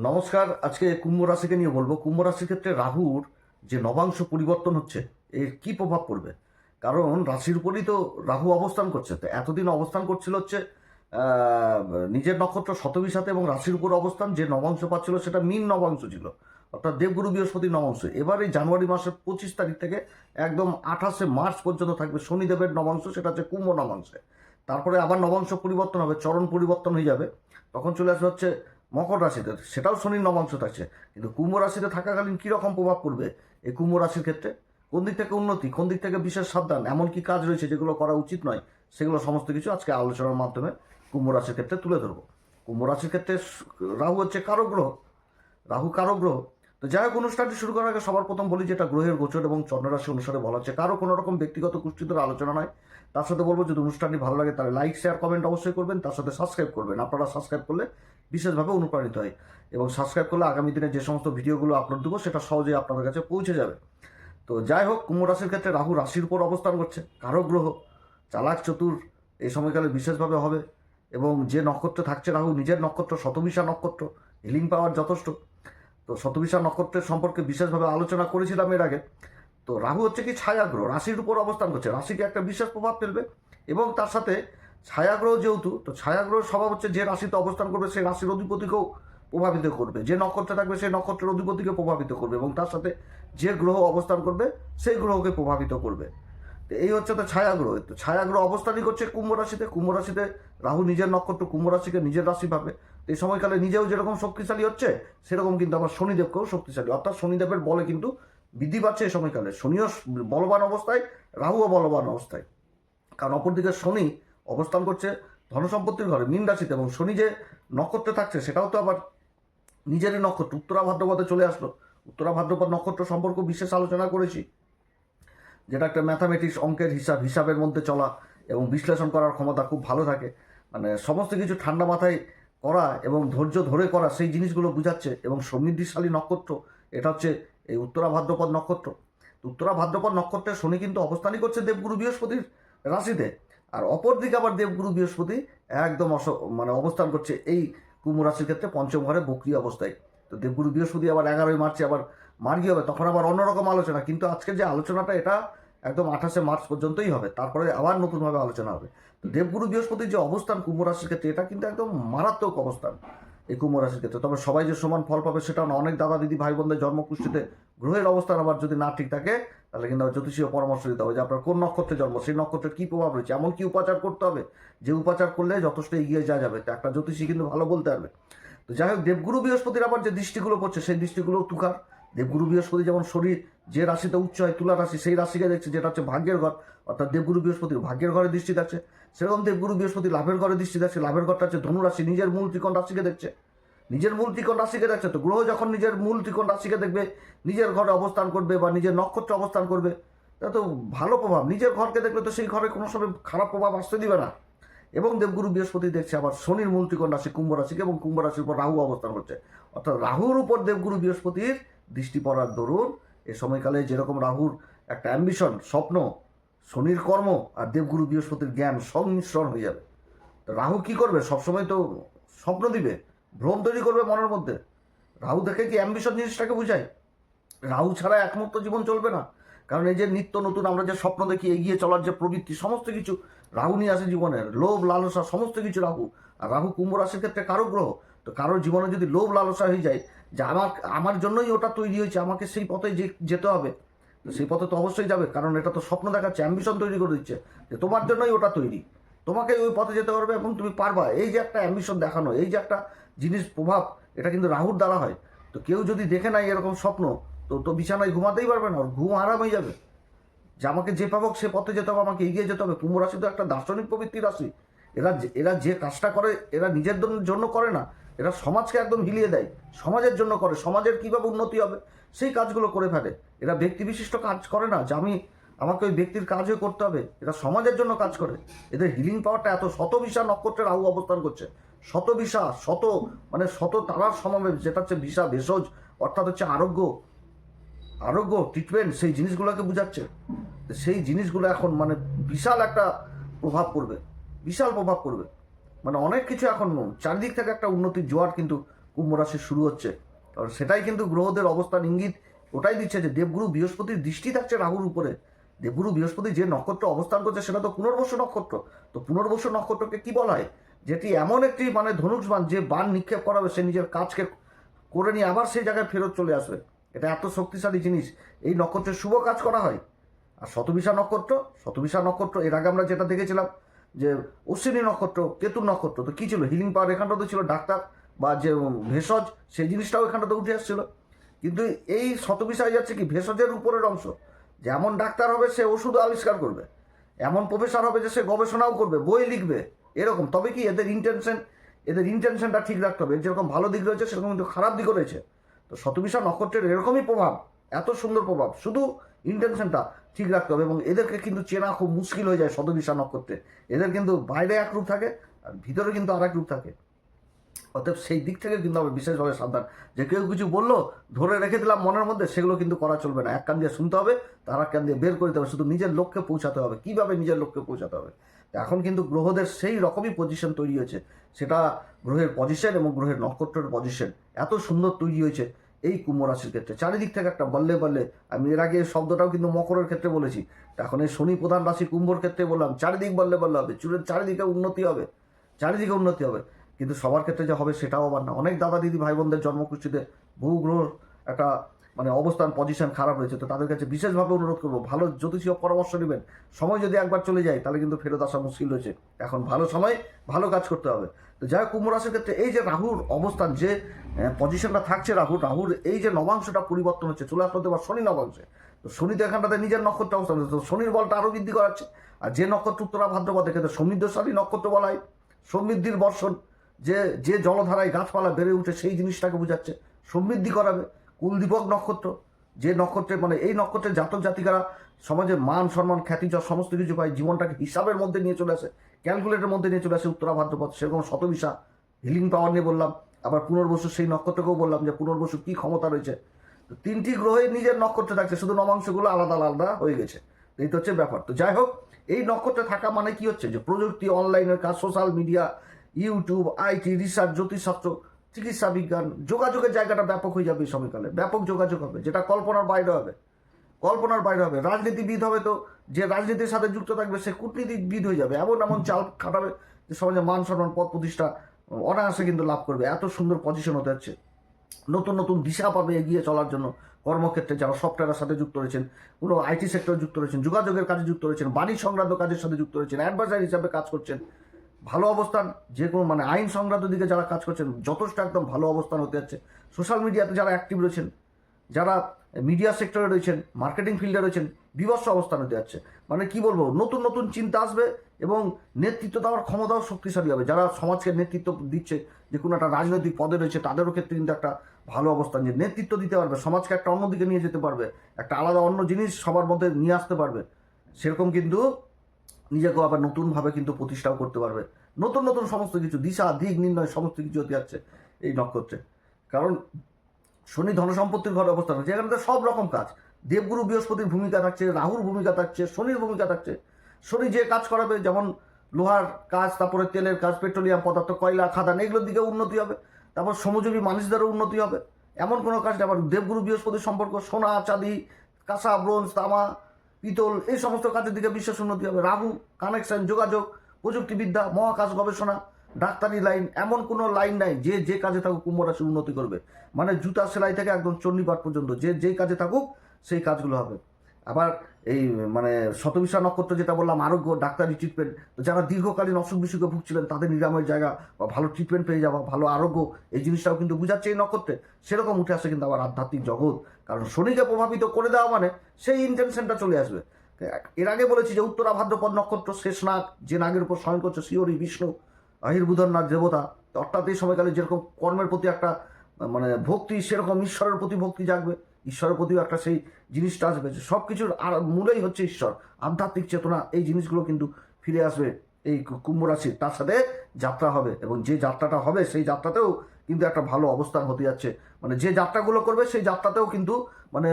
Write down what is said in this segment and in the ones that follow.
নমস্কার। আজকে কুম্ভ রাশিকে নিয়ে বলবো। কুম্ভ রাশির ক্ষেত্রে রাহুর যে নবাংশ পরিবর্তন হচ্ছে এর কি প্রভাব পড়বে, কারণ রাশির উপরই তো রাহু অবস্থান করছে। তো এতদিন অবস্থান করছিল হচ্ছে আহ, নিজের নক্ষত্র শতবিশাতে এবং রাশির উপর অবস্থান যে নবাংশ পাচ্ছিল সেটা মীন নবাংশ ছিল, অর্থাৎ দেবগুরু বৃহস্পতি নবাংশ। এবার এই জানুয়ারি মাসের 25 তারিখ থেকে একদম 28শে মার্চ পর্যন্ত থাকবে শনিদেবের নবাংশ, সেটা হচ্ছে কুম্ভ নবাংশে। তারপরে আবার নবাংশ পরিবর্তন হবে, চরণ পরিবর্তন হয়ে যাবে, তখন চলে আসবে হচ্ছে মকর রাশিতে, সেটাও শনির নবাংশ থাকছে। কিন্তু কুম্ভ রাশিতে থাকাকালীন কীরকম প্রভাব পড়বে এই কুম্ভ রাশির ক্ষেত্রে, কোন দিক থেকে উন্নতি, কোন দিক থেকে বিশেষ সাবধান, এমন কি কাজ রয়েছে যেগুলো করা উচিত নয়, সেগুলো সমস্ত কিছু আজকে আলোচনার মাধ্যমে কুম্ভ রাশির ক্ষেত্রে তুলে ধরবো। কুম্ভ রাশির ক্ষেত্রে রাহু হচ্ছে কারক গ্রহ, রাহু কারক গ্রহ। তো যাই হোক, অনুষ্ঠানটি শুরু করার আগে সবার প্রথম বলি যেটা গ্রহের গোচর এবং চন্দ্ররাশি অনুসারে বলা হচ্ছে, কারো কোনো রকম ব্যক্তিগত কুষ্ঠিতর আলোচনা নয়। তার সাথে বলবো যদি অনুষ্ঠানটি ভালো লাগে তাহলে লাইক শেয়ার কমেন্ট অবশ্যই করবেন, তার সাথে সাবস্ক্রাইব করবেন। আপনারা সাবস্ক্রাইব করলে বিশেষভাবে অনুপ্রাণিত হয় এবং সাবস্ক্রাইব করলে আগামী দিনে যে সমস্ত ভিডিওগুলো আপলোড দেবো সেটা সহজেই আপনাদের কাছে পৌঁছে যাবে। তো যাই হোক, কুম্ভ রাশির ক্ষেত্রে রাহু রাশির উপর অবস্থান করছে, কারক গ্রহ, চালাক চতুর এই সময়কালে বিশেষভাবে হবে। এবং যে নক্ষত্রে থাকছে রাহু, নিজের নক্ষত্র শতবিশা নক্ষত্র, হিলিং পাওয়ার যথেষ্ট। তো শতবিশা নক্ষত্রের সম্পর্কে বিশেষভাবে আলোচনা করেছিলাম এর আগে। তো রাহু হচ্ছে কি ছায়াগ্রহ, রাশির উপর অবস্থান করছে, রাশিকে একটা বিশেষ প্রভাব ফেলবে। এবং তার সাথে ছায়াগ্রহ যেহেতু, তো ছায়াগ্রহের স্বভাব হচ্ছে যে রাশিতে অবস্থান করবে সেই রাশির অধিপতিকেও প্রভাবিত করবে, যে নক্ষত্রে থাকবে সেই নক্ষত্রের অধিপতিকে প্রভাবিত করবে, এবং তার সাথে যে গ্রহ অবস্থান করবে সেই গ্রহকে প্রভাবিত করবে। তো এই হচ্ছে তো ছায়াগ্রহ। তো ছায়াগ্রহ অবস্থানই করছে কুম্ভ রাশিতে। কুম্ভ রাশিতে রাহু নিজের নক্ষত্র, কুম্ভ রাশিকে নিজের রাশি পাবে। এই সময়কালে নিজেও যেরকম শক্তিশালী হচ্ছে সেরকম কিন্তু আবার শনিদেবকেও শক্তিশালী, অর্থাৎ শনিদেবের বলে কিন্তু বৃদ্ধি পাচ্ছে এই সময়কালে। শনিও বলবান অবস্থায়, রাহুও বলবান অবস্থায়। কারণ অপরদিকে শনি অবস্থান করছে ধনসম্পত্তির ঘরে মীন রাশিতে, এবং শনি যে নক্ষত্রে থাকছে সেটাও তো আবার নিজেরই নক্ষত্র, উত্তরা ভাদ্রপদে চলে আসলো। উত্তরা ভাদ্রপদ নক্ষত্র সম্পর্ক বিশেষ আলোচনা করেছি, যেটা একটা ম্যাথামেটিক্স, অঙ্কের হিসাবের মধ্যে চলা এবং বিশ্লেষণ করার ক্ষমতা খুব ভালো থাকে। মানে সমস্ত কিছু ঠান্ডা মাথায় করা এবং ধৈর্য ধরে করা, সেই জিনিসগুলো বুঝাচ্ছে। এবং সমৃদ্ধিশালী নক্ষত্র এটা হচ্ছে এই উত্তরা ভাদ্রপদ নক্ষত্র। উত্তরা ভাদ্রপদ নক্ষত্রে শনি কিন্তু অবস্থানই করছে দেবগুরু বৃহস্পতির রাশিতে, আর অপরদিকে আবার দেবগুরু বৃহস্পতি একদম মানে অবস্থান করছে এই কুম্ভ রাশির ক্ষেত্রে পঞ্চম ঘরে বক্রী অবস্থায়। তো দেবগুরু বৃহস্পতি আবার 11ই মার্চে আবার মার্গী হবে, তখন আবার অন্যরকম আলোচনা। কিন্তু আজকের যে আলোচনাটা এটা একদম 28শে মার্চ পর্যন্তই হবে, তারপরে আবার নতুনভাবে আলোচনা হবে। তো দেবগুরু বৃহস্পতির যে অবস্থান কুম্ভ রাশির ক্ষেত্রে, এটা কিন্তু একদম মারাত্মক অবস্থান এই কুম্ভ রাশির ক্ষেত্রে। তবে সবাই যে সমান ফল পাবে সেটা না, অনেক দাদা দিদি ভাই বোনদের জন্মকুষ্ঠিতে গ্রহের অবস্থান আবার যদি না ঠিক থাকে তাহলে কিন্তু জ্যোতিষীয় পরামর্শ দিতে হবে যে আপনার কোন নক্ষত্রে জন্ম, সেই নক্ষত্রের কী প্রভাব রয়েছে, এমন কি উপাচার করতে হবে যে উপাচার করলে যথেষ্ট এগিয়ে যাওয়া যাবে। তো একটা জ্যোতিষী কিন্তু ভালো বলতে পারবে। তো যাই হোক, দেবগুরু বৃহস্পতির আবার যে দৃষ্টিগুলো পড়ছে সেই দৃষ্টিগুলো তুখার। দেবগুরু বৃহস্পতি যেমন শরীর যে রাশিতে উচ্চ হয়, তুলা রাশি, সেই রাশিকে দেখছে যেটা হচ্ছে ভাগ্যের ঘর, অর্থাৎ দেবগুরু বৃহস্পতির ভাগ্যের ঘরে দৃষ্টি থাকছে। সেরকম দেবগুরু বৃহস্পতি লাভের ঘরে দৃষ্টি থাকছে, লাভের ঘরটা হচ্ছে ধনু রাশি, নিজের মূল ত্রিকোণ রাশিকে দেখছে, নিজের মূল ত্রিকোণ রাশিকে দেখছে। তো গ্রহ যখন নিজের মূল ত্রিকোণ রাশিকে দেখবে, নিজের ঘরে অবস্থান করবে বা নিজের নক্ষত্রে অবস্থান করবে, তা তো ভালো প্রভাব। নিজের ঘরকে দেখলে তো সেই ঘরে কোনো সময় খারাপ প্রভাব আসতে দিবে না। এবং দেবগুরু বৃহস্পতি দেখছে আবার শনির মূল ত্রিকোণ রাশি কুম্ভ রাশিকে, এবং কুম্ভ রাশির উপর রাহু অবস্থান করছে, অর্থাৎ রাহুর উপর দেবগুরু বৃহস্পতির দৃষ্টি পড়ার দরুন এ সময়কালে যেরকম রাহুর একটা অ্যাম্বিশন, স্বপ্ন, শনির কর্ম আর দেবগুরু বৃহস্পতির জ্ঞান সংমিশ্রণ হয়ে যাবে। তো রাহু কি করবে, সবসময় তো স্বপ্ন দিবে, ভ্রম তৈরি করবে মনের মধ্যে। রাহু দেখে কি অ্যাম্বিশন জিনিসটাকে বুঝায়? রাহু ছাড়া একমুক্ত জীবন চলবে না। কারণ এই যে নিত্য নতুন আমরা যে স্বপ্ন দেখি, এগিয়ে চলার যে প্রবৃত্তি, সমস্ত কিছু রাহু নিয়ে আসে জীবনের, লোভ লালসা সমস্ত কিছু রাহু। আর রাহু কুম্ভ রাশির ক্ষেত্রে কারো গ্রহ। তো কারোর জীবনে যদি লোভ লালসা হয়ে যায় যে আমার আমার জন্যই ওটা তৈরি হয়েছে, আমাকে সেই পথে যেতে হবে, তো সেই পথে তো অবশ্যই যাবে, কারণ এটা তো স্বপ্ন দেখাচ্ছে, অ্যাম্বিশন তৈরি করে দিচ্ছে যে তোমার জন্যই ওটা তৈরি, তোমাকে ওই পথে যেতে পারবে এবং তুমি পারবা। এই যে একটা অ্যাম্বিশন দেখানো, এই যে একটা জিনিস প্রভাব, এটা কিন্তু রাহুর দ্বারা হয়। তো কেউ যদি দেখে নাই এরকম স্বপ্ন, তো তো বিছানায় ঘুমাতেই পারবে না, ওর ঘুম আরাম হয়ে যাবে যে আমাকে যে পাবক সে পথে যেতে হবে, আমাকে এগিয়ে যেতে হবে। কুম্ভ রাশি তো একটা দার্শনিক প্রবৃত্তির রাশি। এরা যে কাজটা করে এরা নিজের জন্য করে না, এরা সমাজকে একদম হিলিয়ে দেয়, সমাজের জন্য করে, সমাজের কীভাবে উন্নতি হবে সেই কাজগুলো করে ফেলে। এরা ব্যক্তি বিশিষ্ট কাজ করে না যে আমাকে ওই ব্যক্তির কাজও করতে হবে, এরা সমাজের জন্য কাজ করে। এদের হিলিং পাওয়ারটা এত। শতবিশা নক্ষত্রের রাহু অবস্থান করছে, শতবিশা, মানে শত তারার সমাবেশ, যেটা হচ্ছে বিশা ভেষজ, অর্থাৎ হচ্ছে আরোগ্য ট্রিটমেন্ট, সেই জিনিসগুলোকে বোঝাচ্ছে। সেই জিনিসগুলো এখন মানে বিশাল একটা প্রভাব পড়বে, বিশাল প্রভাব পড়বে। মানে অনেক কিছু এখন চারিদিক থেকে একটা উন্নতির জোয়ার কিন্তু কুম্ভ রাশি শুরু হচ্ছে। কারণ সেটাই কিন্তু গ্রহদের অবস্থান ইঙ্গিত ওটাই দিচ্ছে যে দেবগুরু বৃহস্পতির দৃষ্টি থাকছে রাহুর উপরে। দেবগুরু বৃহস্পতি যে নক্ষত্র অবস্থান করছে সেটা তো পুনর্বসু নক্ষত্র। তো পুনর্বসু নক্ষত্রকে কি বলা হয়, যেটি এমন একটি মানে ধনুষবাণ, যে বাণ নিক্ষেপ করাবে সে নিজের কাজকে করে নিয়ে আবার সেই জায়গায় ফেরত চলে আসবে। এটা এত শক্তিশালী জিনিস, এই নক্ষত্রের শুভ কাজ করা হয়। আর শতবিশা নক্ষত্র এর আগে আমরা যেটা দেখেছিলাম যে অশ্বিনী নক্ষত্র, কেতুর নক্ষত্র, তো কী ছিল, হিলিং পাওয়ার এখানটাতে ছিল, ডাক্তার বা যে ভেষজ সেই জিনিসটাও এখানটাতে উঠে আসছিল। কিন্তু এই শতবিশায় যাচ্ছে কি ভেষজের উপরের অংশ, যেমন ডাক্তার হবে সে ওষুধ আবিষ্কার করবে, এমন প্রফেসর হবে যে সে গবেষণাও করবে, বই লিখবে, এরকম। তবে কি এদের ইন্টেনশনটা ঠিক রাখতে হবে। যেরকম ভালো দিক রয়েছে সেরকম কিন্তু খারাপ দিকও রয়েছে। তো শতবিশা নক্ষত্রের এরকমই প্রভাব, এত সুন্দর প্রভাব, শুধু ইন্টেনশনটা ঠিক রাখতে হবে। এবং এদেরকে কিন্তু চেনা খুব মুশকিল হয়ে যায় শতবিশা নক্ষত্রে। এদের কিন্তু বাইরে এক রূপ থাকে আর ভিতরে কিন্তু আর এক রূপ থাকে। অতএব সেই দিক থেকে কিন্তু আমরা বিশেষভাবে সাবধান, যে কেউ কিছু বললো ধরে রেখে দিলাম মনের মধ্যে, সেগুলো কিন্তু করা চলবে না। এক কান দিয়ে শুনতে হবে, তার এক কান দিয়ে বের করে দিতে হবে, শুধু নিজের লক্ষ্যে পৌঁছাতে হবে। কীভাবে নিজের লক্ষ্যে পৌঁছাতে হবে, এখন কিন্তু গ্রহদের সেই রকমই পজিশন তৈরি হয়েছে, সেটা গ্রহের পজিশন এবং গ্রহের নক্ষত্রের পজিশন এত সুন্দর তৈরি হয়েছে এই কুম্ভ রাশির ক্ষেত্রে। চারিদিক থেকে একটা বল্লে বল্লে, আমি এর আগে শব্দটাও কিন্তু মকরের ক্ষেত্রে বলেছি, এখন এই শনি প্রধান রাশি কুম্ভর ক্ষেত্রে বললাম চারিদিক বল্লে বল্লে হবে, চুলের চারিদিকে উন্নতি হবে, চারিদিকে উন্নতি হবে। কিন্তু সবার ক্ষেত্রে যে হবে সেটাও আবার না। অনেক দাদা দিদি ভাই বোনদের জন্মকুষ্ঠিতে বহু গ্রহ একটা মানে অবস্থান পজিশন খারাপ রয়েছে, তো তাদের কাছে বিশেষভাবে অনুরোধ করবো ভালো জ্যোতিষীয় পরামর্শ নেবেন। সময় যদি একবার চলে যায় তাহলে কিন্তু ফেরত আসা মুশকিল রয়েছে। এখন ভালো সময় ভালো কাজ করতে হবে। তো যাই হোক, কুম্ভ রাশির ক্ষেত্রে এই যে রাহুর অবস্থান, যে পজিশনটা থাকছে রাহুর এই যে নবাংশটা পরিবর্তন হচ্ছে, চলে আসতে এবার শনি নবাংশে। তো শনি তো এখানটাতে নিজের নক্ষত্র অবস্থান হচ্ছে, তো শনির বলটা আরও বৃদ্ধি করাচ্ছে। আর যে নক্ষত্র উত্তরা ভাদ্রপদে ক্ষেত্রে সমৃদ্ধশালী নক্ষত্র বলা হয়, সমৃদ্ধির বর্ষণ, যে যে জলধারায় গাছপালা বেড়ে উঠে সেই জিনিসটাকে বোঝাচ্ছে, সমৃদ্ধি করাবে। কুলদীপক নক্ষত্র, যে নক্ষত্রে মানে এই নক্ষত্রের জাতক জাতিকারা সমাজে মান সম্মান খ্যাতি যা সমস্ত কিছু পায়, জীবনটাকে হিসাবের মধ্যে নিয়ে চলে আসে, ক্যালকুলেটের মধ্যে নিয়ে চলে আসে উত্তরা ভাদ্রপদ। সেরকম শতবিশা হিলিং পাওয়ার নিয়ে বললাম, আবার পুনর্বসু সেই নক্ষত্রকেও বললাম যে পুনর্বসুর কী ক্ষমতা রয়েছে। তো তিনটি গ্রহে নিজের নক্ষত্রে থাকছে, শুধু নবাংশগুলো আলাদা আলাদা হয়ে গেছে। এই তো হচ্ছে ব্যাপার। তো যাই হোক, এই নক্ষত্রে থাকা মানে কি হচ্ছে, যে প্রযুক্তি, অনলাইনের কাজ, social media, YouTube, IT, research, জ্যোতিষশাস্ত্র, চিকিৎসা বিজ্ঞান, যোগাযোগের জায়গাটা ব্যাপক হয়ে যাবে এই সময়কালে। ব্যাপক যোগাযোগ হবে, যেটা কল্পনার বাইরে হবে, কল্পনার বাইরে হবে। রাজনীতিবিদ হবে, তো যে রাজনীতির সাথে যুক্ত থাকবে সে কূটনীতিবিদ হয়ে যাবে, এমন এমন চাল খাটাবে যে সমাজে মান সম্মান পদ প্রতিষ্ঠা অনায়াসে কিন্তু লাভ করবে। এত সুন্দর পজিশন হতে যাচ্ছে। নতুন নতুন দিশা পাবে এগিয়ে চলার জন্য। কর্মক্ষেত্রে যারা সফটওয়্যারের সাথে যুক্ত রয়েছেন, কোনো আইটি সেক্টরে যুক্ত রয়েছেন, যোগাযোগের কাজে যুক্ত রয়েছেন, বাণিজ্য সংক্রান্ত কাজের সাথে যুক্ত রয়েছেন, অ্যাডভাইজার হিসাবে কাজ করছেন, ভালো অবস্থান। যে কোনো মানে আইন সংক্রান্ত দিকে যারা কাজ করছেন যথেষ্ট একদম ভালো অবস্থান হতে যাচ্ছে। সোশ্যাল মিডিয়াতে যারা অ্যাক্টিভ রয়েছেন, যারা মিডিয়া সেক্টরে রয়েছেন, মার্কেটিং ফিল্ডে রয়েছেন, বিভৎস অবস্থান হতে যাচ্ছে। মানে কি বলবো, নতুন নতুন চিন্তা আসবে এবং নেতৃত্ব দেওয়ার ক্ষমতাও শক্তিশালী হবে। যারা সমাজকে নেতৃত্ব দিচ্ছে, যে কোনো একটা রাজনৈতিক পদে রয়েছে, তাদেরও ক্ষেত্রে কিন্তু একটা ভালো অবস্থান, যে নেতৃত্ব দিতে পারবে, সমাজকে একটা অন্যদিকে নিয়ে যেতে পারবে, একটা আলাদা অন্য জিনিস সবার মধ্যে নিয়ে আসতে পারবে। সেরকম কিন্তু নিজেকেও আবার নতুনভাবে কিন্তু প্রতিষ্ঠাও করতে পারবে। নতুন নতুন সমস্ত কিছু দিশা দিক নির্ণয় সমস্ত কিছু হতে যাচ্ছে এই নক্ষত্রে। কারণ শনি ধনসম্পত্তির ঘরে অবস্থান হচ্ছে, এখানে তো সব রকম কাজ, দেবগুরু বৃহস্পতির ভূমিকা থাকছে, রাহুর ভূমিকা থাকছে, শনির ভূমিকা থাকছে। শনি যে কাজ করাবে, যেমন লোহার কাজ, তারপরে তেলের কাজ, পেট্রোলিয়াম পদার্থ, কয়লা, খাদান, এগুলোর দিকে উন্নতি হবে। তারপর শ্রমজীবী মানুষদেরও উন্নতি হবে। এমন কোনো কাজ, আবার দেবগুরু বৃহস্পতির সম্পর্ক সোনা, চাঁদি, কাঁসা, ব্রোঞ্জ, তামা, পিতল, এই সমস্ত কাজের দিকে বিশেষ উন্নতি হবে। রাহু কানেকশন, যোগাযোগ, প্রযুক্তিবিদ্যা, মহাকাশ গবেষণা, ডাক্তারি লাইন, এমন কোনো লাইন নাই যে যে কাজে থাকুক কুম্ভ রাশি উন্নতি করবে। মানে জুতা সেলাই থেকে একদম চণ্ডীপাঠ পর্যন্ত যে যেই কাজে থাকুক সেই কাজগুলো হবে। আবার এই মানে শতবিশা নক্ষত্র যেটা বললাম, আরোগ্য, ডাক্তারি ট্রিটমেন্ট, যারা দীর্ঘকালীন অসুখ বিসুখে ভুগছিলেন তাদের নিরাময়ের জায়গা বা ভালো ট্রিটমেন্ট পেয়ে যাওয়া, ভালো আরোগ্য, এই জিনিসটাও কিন্তু বুঝাচ্ছে এই নক্ষত্রে। সেরকম উঠে আসে কিন্তু আবার আধ্যাত্মিক জগৎ। কারণ শনিকে প্রভাবিত করে দেওয়া মানে সেই ইন্টেনশনটা চলে আসবে। এর আগে বলেছি যে উত্তরা ভাদ্রপদ নক্ষত্র, শেষ নাগ, যে নাগের উপর শয়ন করছে শিহরি বিষ্ণু, আহির্বুধন নাগ দেবতা। অর্থাৎ এই সময়কালে যেরকম কর্মের প্রতি একটা মানে ভক্তি, সেরকম ঈশ্বরের প্রতি ভক্তি জাগবে, ঈশ্বরের প্রতিও একটা সেই জিনিসটা আসবে। সব কিছুর আর মূলেই হচ্ছে ঈশ্বর, আধ্যাত্মিক চেতনা। এই জিনিসগুলো কিন্তু ফিরে আসবে এই কুম্ভ রাশির। তার সাথে যাত্রা হবে, এবং যে যাত্রাটা হবে সেই যাত্রাতেও কিন্তু একটা ভালো অবস্থান হতে যাচ্ছে। মানে যে যাত্রাগুলো করবে সেই যাত্রাতেও কিন্তু মানে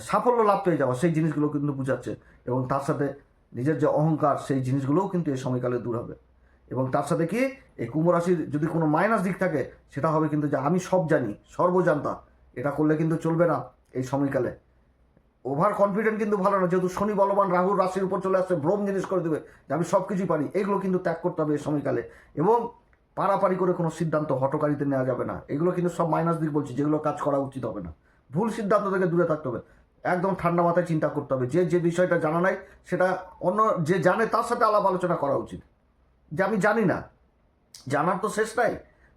সাফল্য লাভ পেয়ে যাওয়া, সেই জিনিসগুলো কিন্তু বুঝাচ্ছে। এবং তার সাথে নিজের যে অহংকার, সেই জিনিসগুলোও কিন্তু এই সময়কালে দূর হবে। এবং তার সাথে কি এই কুম্ভ রাশির যদি কোনো মাইনাস দিক থাকে সেটা হবে কিন্তু যে আমি সব জানি, সর্বজান্তা, এটা করলে কিন্তু চলবে না এই সময়কালে। ওভার কনফিডেন্ট কিন্তু ভালো না, যেহেতু শনি বলবান রাহুর রাশির উপর চলে আসছে, ভ্রম জিনিস করে দেবে যে আমি সব কিছুই পারি, এগুলো কিন্তু ত্যাগ করতে হবে এই সময়কালে। এবং পারাপারি করে কোনো সিদ্ধান্ত হঠকারিতে নেওয়া যাবে না, এগুলো কিন্তু সব মাইনাস দিক বলছি, যেগুলো কাজ করা উচিত হবে না। ভুল সিদ্ধান্ত থেকে দূরে থাকতে হবে, একদম ঠান্ডা মাথায় চিন্তা করতে হবে, যে যে বিষয়টা জানা নাই সেটা অন্য যে জানে তার সাথে আলাপ আলোচনা করা উচিত। যে আমি জানি না, জানার তো শেষ নাই,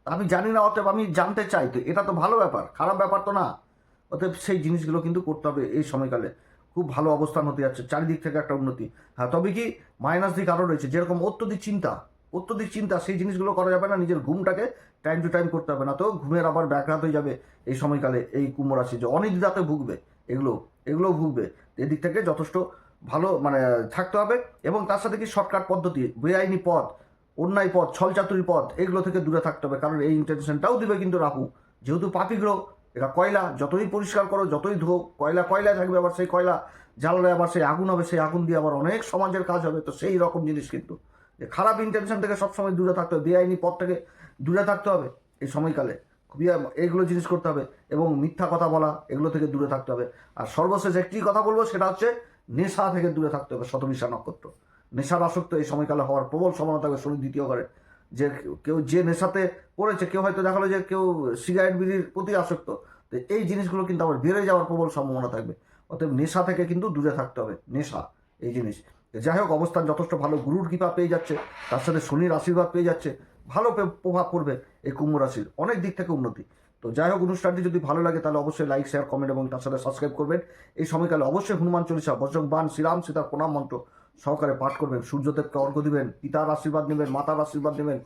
আমি জানি না অতএব আমি জানতে চাই, তো এটা তো ভালো ব্যাপার, খারাপ ব্যাপার তো না। অতএব সেই জিনিসগুলো কিন্তু করতে হবে এই সময়কালে। খুব ভালো অবস্থান হতে যাচ্ছে, চারিদিক থেকে একটা উন্নতি। হ্যাঁ, তবে কি মাইনাস দিক আরও রয়েছে, যেরকম অত্যধিক চিন্তা সেই জিনিসগুলো করা যাবে না। নিজের ঘুমটাকে টাইম টু টাইম করতে হবে, না তো ঘুমের আবার ব্যাঘাত হয়ে যাবে এই সময়কালে। এই কুম্ভ রাশি যে অনিদ্রাতে ভুগবে, এগুলোও ভুগবে। এদিক থেকে যথেষ্ট ভালো মানে থাকতে হবে। এবং তার সাথে কি শর্টকাট পদ্ধতি, বেআইনি পথ, অন্যায় পথ, ছলচাতুরি পথ, এগুলো থেকে দূরে থাকতে হবে। কারণ এই ইন্টেনশনটাও দিবে কিন্তু রাহু, যেহেতু পাপী গ্রহ, এটা কয়লা, যতই পরিষ্কার করো, যতই ধো, কয়লায় থাকবে, আবার সেই কয়লা জ্বালালে আবার সেই আগুন হবে, সেই আগুন দিয়ে আবার অনেক সমাজের কাজ হবে। তো সেই রকম জিনিস কিন্তু যে খারাপ ইন্টেনশন থেকে সবসময় দূরে থাকতে হবে, বেআইনি পথ থেকে দূরে থাকতে হবে এই সময়কালে। খুবই এইগুলো জিনিস করতে হবে। এবং মিথ্যা কথা বলা, এগুলো থেকে দূরে থাকতে হবে। আর সর্বশেষ একটি কথা বলবো, সেটা হচ্ছে নেশা থেকে দূরে থাকতে হবে। শতবিশা নক্ষত্র নেশার আসক্ত এই সময়কালে হওয়ার প্রবল সম্ভাবনা থাকবে। শনি দ্বিতীয় ঘরে যে কেউ যে নেশাতে পড়েছে, কেউ হয়তো দেখালো যে কেউ সিগারেট বিড়ির প্রতি আসক্ত, তো এই জিনিসগুলো কিন্তু আবার বেড়ে যাওয়ার প্রবল সম্ভাবনা থাকবে। অতএব নেশা থেকে কিন্তু দূরে থাকতে হবে, নেশা এই জিনিস। যাই হোক, অবস্থান যথেষ্ট ভালো, গুরুর কৃপা পেয়ে যাচ্ছে, তার সাথে শনির আশীর্বাদ পেয়ে যাচ্ছে, ভালো প্রভাব পড়বে এই কুম্ভ রাশির, অনেক দিক থেকে উন্নতি। তো যাই হোক, অনুষ্ঠানটি যদি ভালো লাগে তাহলে অবশ্যই লাইক, শেয়ার, কমেন্ট এবং তার সাথে সাবস্ক্রাইব করবেন। এই সময়কালে অবশ্যই হনুমান চল্লিশা, বজ্রংবাণ, শ্রীরাম সীতার প্রণাম মন্ত্র সহকারে পাঠ করবেন, সূর্যদেবকে অর্ঘ্য দিবেন, পিতার আশীর্বাদ নেবেন, মাতার আশীর্বাদ নেবেন।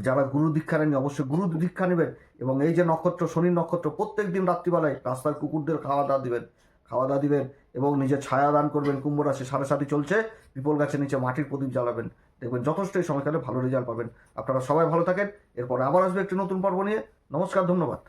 যারা গুরু দীক্ষা নেননি অবশ্যই গুরু দীক্ষা নেবেন। এবং এই যে নক্ষত্র, শনির নক্ষত্র, প্রত্যেক দিন রাত্রিবেলায় রাস্তার কুকুরদের খাওয়া দাওয়া দিবেন এবং নিজের ছায়া দান করবেন। কুম্ভ রাশি 7.5 চলছে, পিপল গাছের নিচে মাটির প্রদীপ জ্বালাবেন, দেখবেন যথেষ্ট এই সময়কালে ভালো রেজাল্ট পাবেন। আপনারা সবাই ভালো থাকেন। এরপরে আবার আসবে একটি নতুন পর্ব নিয়ে। নমস্কার, ধন্যবাদ।